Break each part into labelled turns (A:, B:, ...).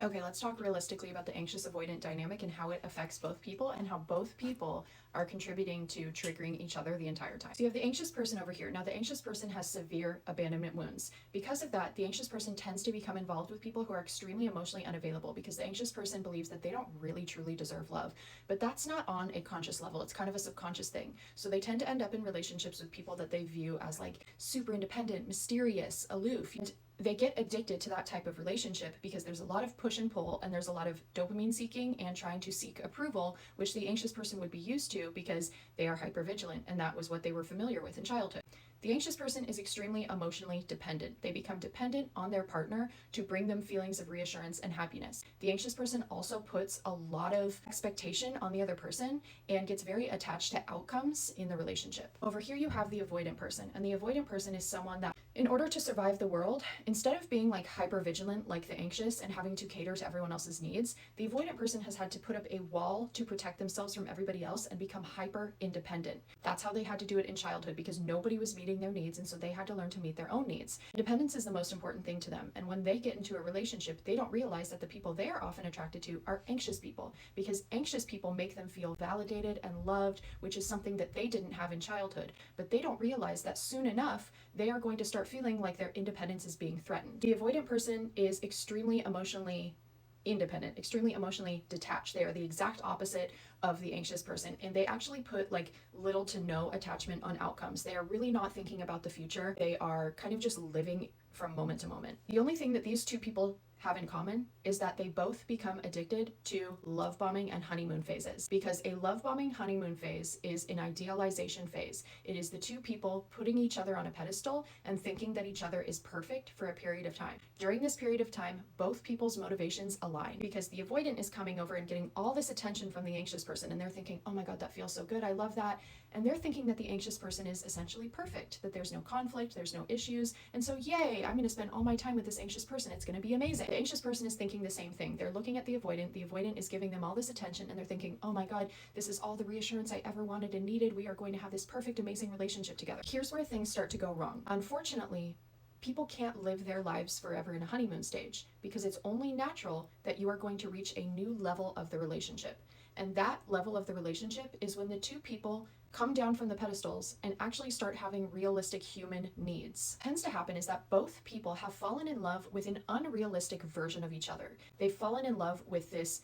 A: Okay, let's talk realistically about the anxious avoidant dynamic and how it affects both people and how both people are contributing to triggering each other the entire time. So you have the anxious person over here. Now, the anxious person has severe abandonment wounds. Because of that, the anxious person tends to become involved with people who are extremely emotionally unavailable because the anxious person believes that they don't really truly deserve love. But that's not on a conscious level. It's kind of a subconscious thing. So they tend to end up in relationships with people that they view as like super independent, mysterious, aloof. And they get addicted to that type of relationship because there's a lot of push and pull and there's a lot of dopamine seeking and trying to seek approval, which the anxious person would be used to because they are hypervigilant and that was what they were familiar with in childhood. The anxious person is extremely emotionally dependent. They become dependent on their partner to bring them feelings of reassurance and happiness. The anxious person also puts a lot of expectation on the other person and gets very attached to outcomes in the relationship. Over here you have the avoidant person, and the avoidant person is someone that, in order to survive the world, instead of being like hyper vigilant like the anxious and having to cater to everyone else's needs, the avoidant person has had to put up a wall to protect themselves from everybody else and become hyper independent. That's how they had to do it in childhood because nobody was meeting their needs, and so they had to learn to meet their own needs. Independence is the most important thing to them, and when they get into a relationship, they don't realize that the people they are often attracted to are anxious people because anxious people make them feel validated and loved, which is something that they didn't have in childhood. But they don't realize that soon enough, they are going to start feeling like their independence is being threatened. The avoidant person is extremely emotionally independent, extremely emotionally detached. They are the exact opposite of the anxious person, and they actually put like little to no attachment on outcomes. They are really not thinking about the future. They are kind of just living from moment to moment. The only thing that these two people have in common is that they both become addicted to love bombing and honeymoon phases, because a love bombing honeymoon phase is an idealization phase. It is the two people putting each other on a pedestal and thinking that each other is perfect for a period of time. During this period of time, both people's motivations align because the avoidant is coming over and getting all this attention from the anxious person, and they're thinking, oh my god, that feels so good, I love that. And they're thinking that the anxious person is essentially perfect, that there's no conflict, there's no issues, and so yay, I'm going to spend all my time with this anxious person, it's going to be amazing. The anxious person is thinking the same thing. They're looking at the avoidant is giving them all this attention, and they're thinking, oh my god, this is all the reassurance I ever wanted and needed, we are going to have this perfect, amazing relationship together. Here's where things start to go wrong. Unfortunately, people can't live their lives forever in a honeymoon stage because it's only natural that you are going to reach a new level of the relationship. And that level of the relationship is when the two people come down from the pedestals and actually start having realistic human needs. What tends to happen is that both people have fallen in love with an unrealistic version of each other. They've fallen in love with this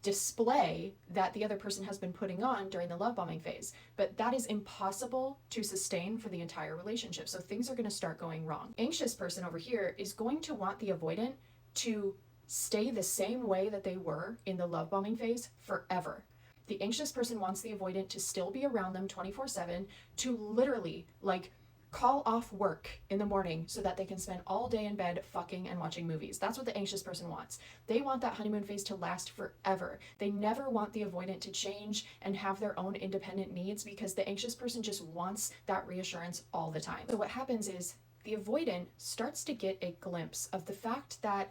A: display that the other person has been putting on during the love bombing phase, but that is impossible to sustain for the entire relationship. So things are going to start going wrong. Anxious person over here is going to want the avoidant to stay the same way that they were in the love bombing phase forever. The anxious person wants the avoidant to still be around them 24/7, to literally like call off work in the morning so that they can spend all day in bed fucking and watching movies. That's what the anxious person wants. They want that honeymoon phase to last forever. They never want the avoidant to change and have their own independent needs because the anxious person just wants that reassurance all the time. So what happens is the avoidant starts to get a glimpse of the fact that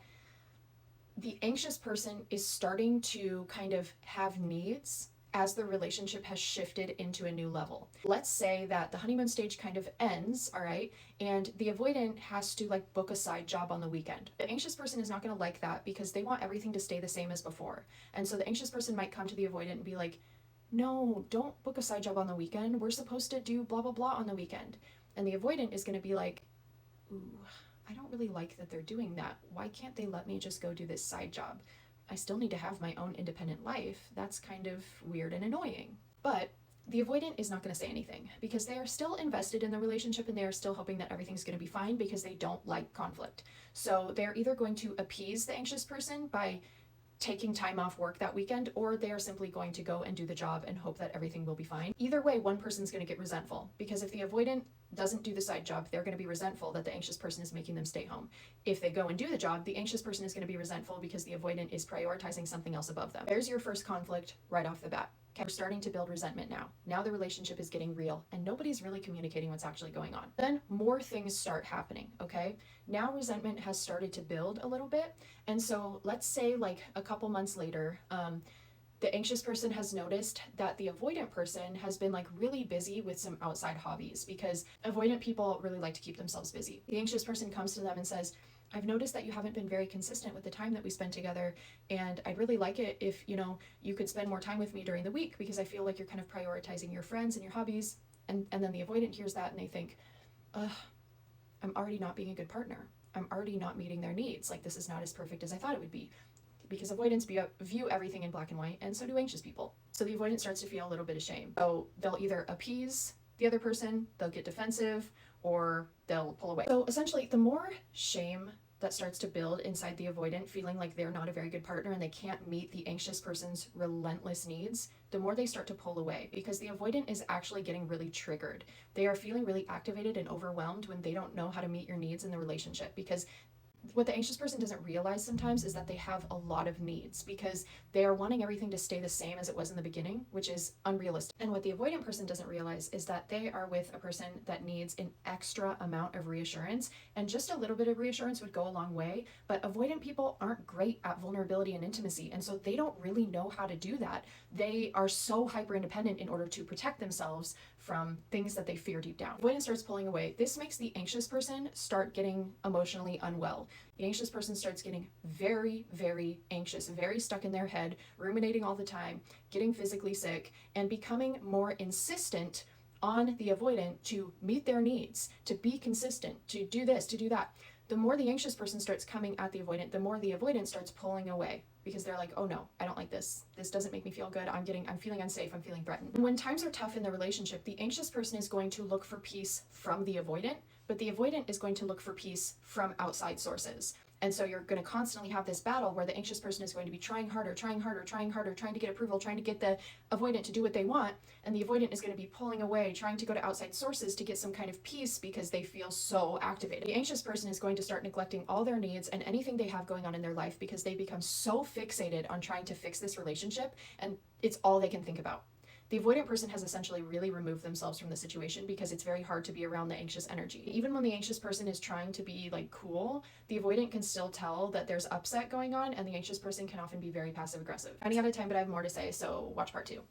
A: the anxious person is starting to kind of have needs as the relationship has shifted into a new level. Let's say that the honeymoon stage kind of ends, all right, and the avoidant has to like book a side job on the weekend. The anxious person is not going to like that because they want everything to stay the same as before. And so the anxious person might come to the avoidant and be like, no, don't book a side job on the weekend. We're supposed to do blah, blah, blah on the weekend. And the avoidant is going to be like, ooh, I don't really like that they're doing that. Why can't they let me just go do this side job? I still need to have my own independent life. That's kind of weird and annoying. But the avoidant is not going to say anything because they are still invested in the relationship and they are still hoping that everything's going to be fine because they don't like conflict. So they're either going to appease the anxious person by taking time off work that weekend, or they are simply going to go and do the job and hope that everything will be fine. Either way, one person's going to get resentful because if the avoidant doesn't do the side job, they're going to be resentful that the anxious person is making them stay home. If they go and do the job, the anxious person is going to be resentful because the avoidant is prioritizing something else above them. There's your first conflict right off the bat. Okay, we're starting to build resentment now. Now the relationship is getting real and nobody's really communicating what's actually going on. Then more things start happening, okay? Now resentment has started to build a little bit. And so let's say like a couple months later, the anxious person has noticed that the avoidant person has been like really busy with some outside hobbies because avoidant people really like to keep themselves busy. The anxious person comes to them and says, I've noticed that you haven't been very consistent with the time that we spend together, and I'd really like it if, you could spend more time with me during the week, because I feel like you're kind of prioritizing your friends and your hobbies. And then the avoidant hears that and they think, ugh, I'm already not being a good partner. I'm already not meeting their needs. Like, this is not as perfect as I thought it would be. Because avoidants view everything in black and white, and so do anxious people. So the avoidant starts to feel a little bit of shame. So they'll either appease the other person, they'll get defensive, or they'll pull away. So essentially, the more shame that starts to build inside the avoidant, feeling like they're not a very good partner and they can't meet the anxious person's relentless needs, the more they start to pull away, because the avoidant is actually getting really triggered. They are feeling really activated and overwhelmed when they don't know how to meet your needs in the relationship, because what the anxious person doesn't realize sometimes is that they have a lot of needs, because they are wanting everything to stay the same as it was in the beginning, which is unrealistic. And what the avoidant person doesn't realize is that they are with a person that needs an extra amount of reassurance, and just a little bit of reassurance would go a long way. But avoidant people aren't great at vulnerability and intimacy, and so they don't really know how to do that. They are so hyper independent in order to protect themselves from things that they fear deep down. Avoidance starts pulling away. This makes the anxious person start getting emotionally unwell. The anxious person starts getting very, very anxious, very stuck in their head, ruminating all the time, getting physically sick, and becoming more insistent on the avoidant to meet their needs, to be consistent, to do this, to do that. The more the anxious person starts coming at the avoidant, the more the avoidant starts pulling away, because they're like, oh no, I don't like this. This doesn't make me feel good. I'm feeling unsafe. I'm feeling threatened. And when times are tough in the relationship, the anxious person is going to look for peace from the avoidant, but the avoidant is going to look for peace from outside sources. And so you're going to constantly have this battle where the anxious person is going to be trying harder, trying to get approval, trying to get the avoidant to do what they want. And the avoidant is going to be pulling away, trying to go to outside sources to get some kind of peace, because they feel so activated. The anxious person is going to start neglecting all their needs and anything they have going on in their life, because they become so fixated on trying to fix this relationship, and it's all they can think about. The avoidant person has essentially really removed themselves from the situation, because it's very hard to be around the anxious energy. Even when the anxious person is trying to be like cool, the avoidant can still tell that there's upset going on, and the anxious person can often be very passive aggressive. Running out of time, but I have more to say, so watch part 2.